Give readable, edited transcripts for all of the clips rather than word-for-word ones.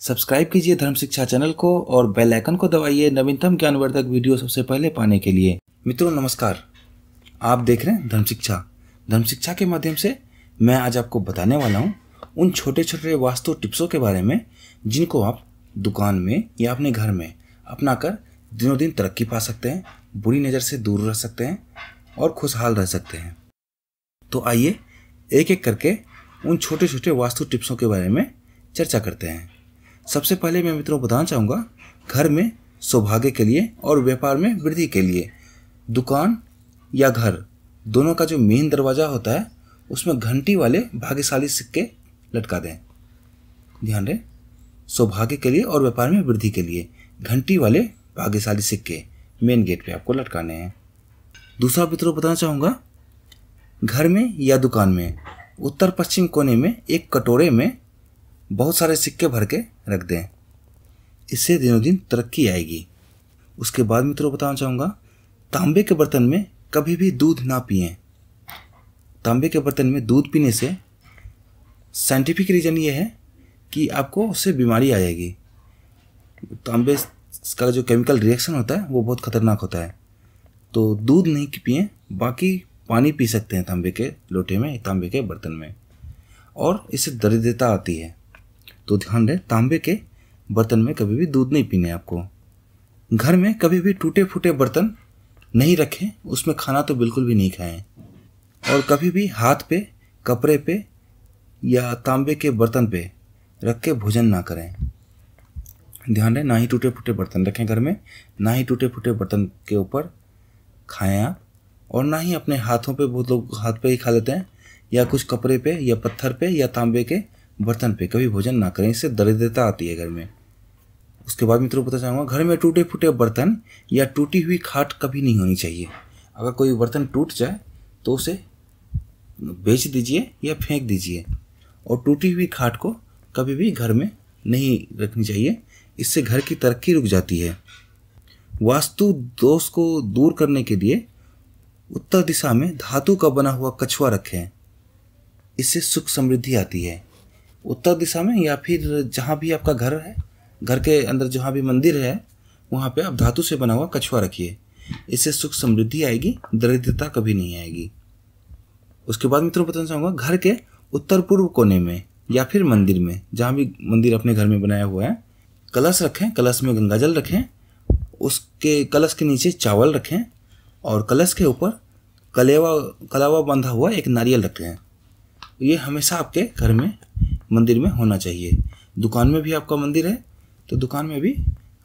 Subscribe कीजिए धर्म शिक्षा चैनल को और बेल आइकन को दबाइए नवीनतम ज्ञानवर्धक वीडियो सबसे पहले पाने के लिए। मित्रों नमस्कार, आप देख रहे हैं धर्म शिक्षा। धर्म शिक्षा के माध्यम से मैं आज आपको बताने वाला हूं उन छोटे छोटे वास्तु टिप्सों के बारे में जिनको आप दुकान में या अपने घर में अपनाकर दिनों दिन तरक्की पा सकते हैं, बुरी नज़र से दूर रह सकते हैं और खुशहाल रह सकते हैं। तो आइए एक एक करके उन छोटे छोटे वास्तु टिप्सों के बारे में चर्चा करते हैं। सबसे पहले मैं मित्रों बताना चाहूँगा, घर में सौभाग्य के लिए और व्यापार में वृद्धि के लिए दुकान या घर दोनों का जो मेन दरवाज़ा होता है उसमें घंटी वाले भाग्यशाली सिक्के लटका दें। ध्यान रहे, सौभाग्य के लिए और व्यापार में वृद्धि के लिए घंटी वाले भाग्यशाली सिक्के मेन गेट पे आपको लटकाने हैं। दूसरा मित्रों बताना चाहूँगा, घर में या दुकान में उत्तर पश्चिम कोने में एक कटोरे में बहुत सारे सिक्के भर के रख दें। इससे दिनों दिन तरक्की आएगी। उसके बाद मित्रों बताना चाहूँगा, तांबे के बर्तन में कभी भी दूध ना पिएं। तांबे के बर्तन में दूध पीने से साइंटिफिक रीज़न ये है कि आपको उससे बीमारी आ जाएगी। तांबे का जो केमिकल रिएक्शन होता है वो बहुत खतरनाक होता है। तो दूध नहीं पिएं, बाकी पानी पी सकते हैं तांबे के लोटे में, तांबे के बर्तन में, और इससे दरिद्रता आती है। तो ध्यान रहे, तांबे के बर्तन में कभी भी दूध नहीं पीने आपको। घर में कभी भी टूटे फूटे बर्तन नहीं रखें, उसमें खाना तो बिल्कुल भी नहीं खाएं। और कभी भी हाथ पे, कपड़े पे या तांबे के बर्तन पे रख के भोजन ना करें। ध्यान रहे, ना ही टूटे फूटे बर्तन रखें घर में, ना ही टूटे फूटे बर्तन के ऊपर खाएं आप, और ना ही अपने हाथों पे, बहुत लोग हाथ पे ही खा लेते हैं, या कुछ कपड़े पे या पत्थर पे या तांबे के बर्तन पे कभी भोजन ना करें। इससे दरिद्रता आती है घर में। उसके बाद मित्रों बताना चाहूँगा, घर में टूटे फूटे बर्तन या टूटी हुई खाट कभी नहीं होनी चाहिए। अगर कोई बर्तन टूट जाए तो उसे बेच दीजिए या फेंक दीजिए, और टूटी हुई खाट को कभी भी घर में नहीं रखनी चाहिए। इससे घर की तरक्की रुक जाती है। वास्तु दोष को दूर करने के लिए उत्तर दिशा में धातु का बना हुआ कछुआ रखें। इससे सुख समृद्धि आती है। उत्तर दिशा में या फिर जहाँ भी आपका घर है, घर के अंदर जहाँ भी मंदिर है, वहाँ पे आप धातु से बना हुआ कछुआ रखिए। इससे सुख समृद्धि आएगी, दरिद्रता कभी नहीं आएगी। उसके बाद मित्रों बताना चाहूँगा, घर के उत्तर पूर्व कोने में या फिर मंदिर में, जहाँ भी मंदिर अपने घर में बनाया हुआ है, कलश रखें। कलश में गंगाजल रखें, उसके कलश के नीचे चावल रखें, और कलश के ऊपर कलावा बंधा हुआ एक नारियल रखें। ये हमेशा आपके घर में, मंदिर में होना चाहिए। दुकान में भी आपका मंदिर है तो दुकान में भी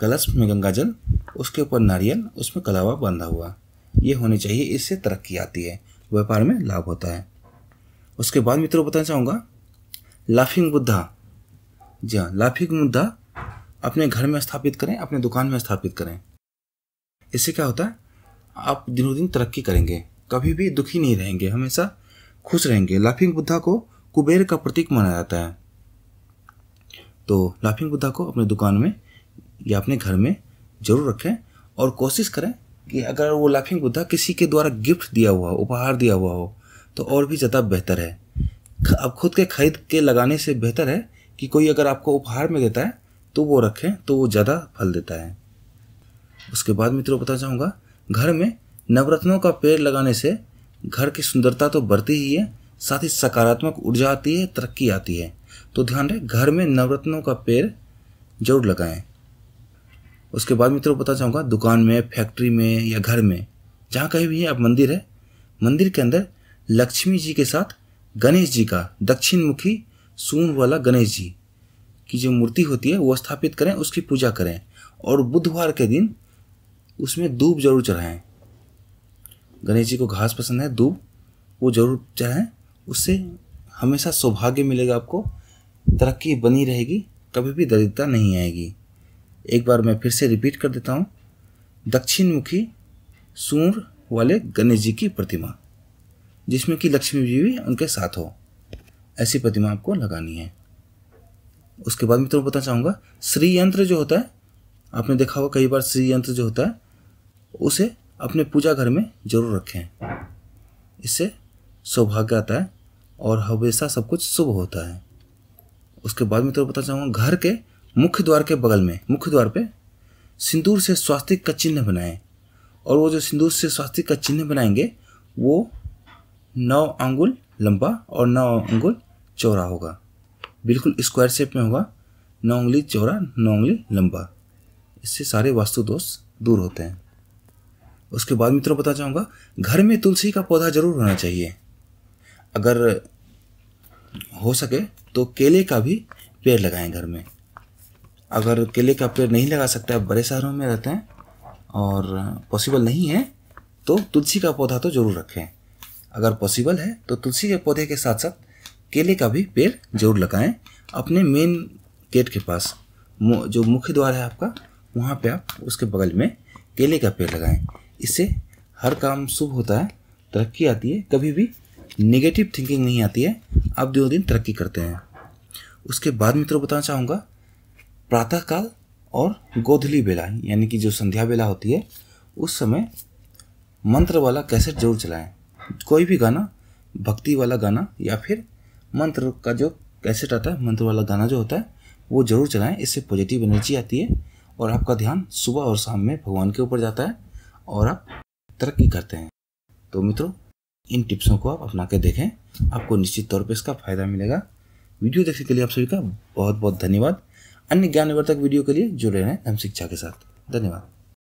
कलश में गंगाजल, उसके ऊपर नारियल, उसमें कलावा बंधा हुआ, ये होनी चाहिए। इससे तरक्की आती है, व्यापार में लाभ होता है। उसके बाद मित्रों बताना चाहूँगा, लाफिंग बुद्धा। जी हाँ, लाफिंग बुद्धा अपने घर में स्थापित करें, अपने दुकान में स्थापित करें। इससे क्या होता है, आप दिनों दिन तरक्की करेंगे, कभी भी दुखी नहीं रहेंगे, हमेशा खुश रहेंगे। लाफिंग बुद्धा को कुबेर का प्रतीक माना जाता है। तो लाफिंग बुद्धा को अपने दुकान में या अपने घर में जरूर रखें, और कोशिश करें कि अगर वो लाफिंग बुद्धा किसी के द्वारा गिफ्ट दिया हुआ, उपहार दिया हुआ हो, तो और भी ज़्यादा बेहतर है। अब खुद के खरीद के लगाने से बेहतर है कि कोई अगर आपको उपहार में देता है तो वो रखें, तो वो ज़्यादा फल देता है। उसके बाद मित्रों बताना चाहूँगा, घर में नवरत्नों का पेड़ लगाने से घर की सुंदरता तो बढ़ती ही है, साथ ही सकारात्मक ऊर्जा आती है, तरक्की आती है। तो ध्यान रहे, घर में नवरत्नों का पेड़ जरूर लगाएं। उसके बाद मित्रों बताना चाहूँगा, दुकान में, फैक्ट्री में या घर में, जहाँ कहीं भी आप मंदिर है, मंदिर के अंदर लक्ष्मी जी के साथ गणेश जी का, दक्षिण मुखी सूंड वाला गणेश जी की जो मूर्ति होती है वो स्थापित करें, उसकी पूजा करें, और बुधवार के दिन उसमें दूब जरूर चढ़ाएं। गणेश जी को घास पसंद है, दूब वो जरूर चढ़ाएं। उससे हमेशा सौभाग्य मिलेगा आपको, तरक्की बनी रहेगी, कभी भी दरिद्रता नहीं आएगी। एक बार मैं फिर से रिपीट कर देता हूँ, दक्षिण मुखी सूंड वाले गणेश जी की प्रतिमा, जिसमें कि लक्ष्मी जी भी उनके साथ हो, ऐसी प्रतिमा आपको लगानी है। उसके बाद मित्रों बताना चाहूँगा, श्री यंत्र जो होता है, आपने देखा होगा कई बार, श्री यंत्र जो होता है उसे अपने पूजा घर में जरूर रखें। इससे सौभाग्य आता है और हमेशा सब कुछ शुभ होता है। उसके बाद मित्रों बताना चाहूँगा, घर के मुख्य द्वार के बगल में, मुख्य द्वार पे सिंदूर से स्वास्तिक का चिन्ह बनाएं। और वो जो सिंदूर से स्वास्तिक का चिन्ह बनाएंगे वो 9 अंगुल लंबा और 9 अंगुल चौड़ा होगा, बिल्कुल स्क्वायर शेप में होगा, 9 उंगली चौड़ा 9 उंगली लंबा। इससे सारे वास्तु दोष दूर होते हैं। उसके बाद मित्रों बता चाहूँगा, घर में तुलसी का पौधा जरूर होना चाहिए। अगर हो सके तो केले का भी पेड़ लगाएं घर में। अगर केले का पेड़ नहीं लगा सकते, आप बड़े शहरों में रहते हैं और पॉसिबल नहीं है, तो तुलसी का पौधा तो जरूर रखें। अगर पॉसिबल है तो तुलसी के पौधे के साथ साथ केले का भी पेड़ जरूर लगाएं। अपने मेन गेट के पास, जो मुख्य द्वार है आपका, वहाँ पे आप उसके बगल में केले का पेड़ लगाएं। इससे हर काम शुभ होता है, तरक्की आती है, कभी भी नेगेटिव थिंकिंग नहीं आती है, आप दिनों दिन तरक्की करते हैं। उसके बाद मित्रों बताना चाहूँगा, प्रातःकाल और गोधूली बेला यानी कि जो संध्या बेला होती है, उस समय मंत्र वाला कैसेट जरूर चलाएं। कोई भी गाना, भक्ति वाला गाना या फिर मंत्र का जो कैसेट आता है, मंत्र वाला गाना जो होता है, वो जरूर चलाएं। इससे पॉजिटिव एनर्जी आती है और आपका ध्यान सुबह और शाम में भगवान के ऊपर जाता है और आप तरक्की करते हैं। तो मित्रों, इन टिप्सों को आप अपना के देखें, आपको निश्चित तौर पे इसका फायदा मिलेगा। वीडियो देखने के लिए आप सभी का बहुत बहुत धन्यवाद। अन्य ज्ञानवर्धक वीडियो के लिए जुड़े रहें धर्म शिक्षा के साथ। धन्यवाद।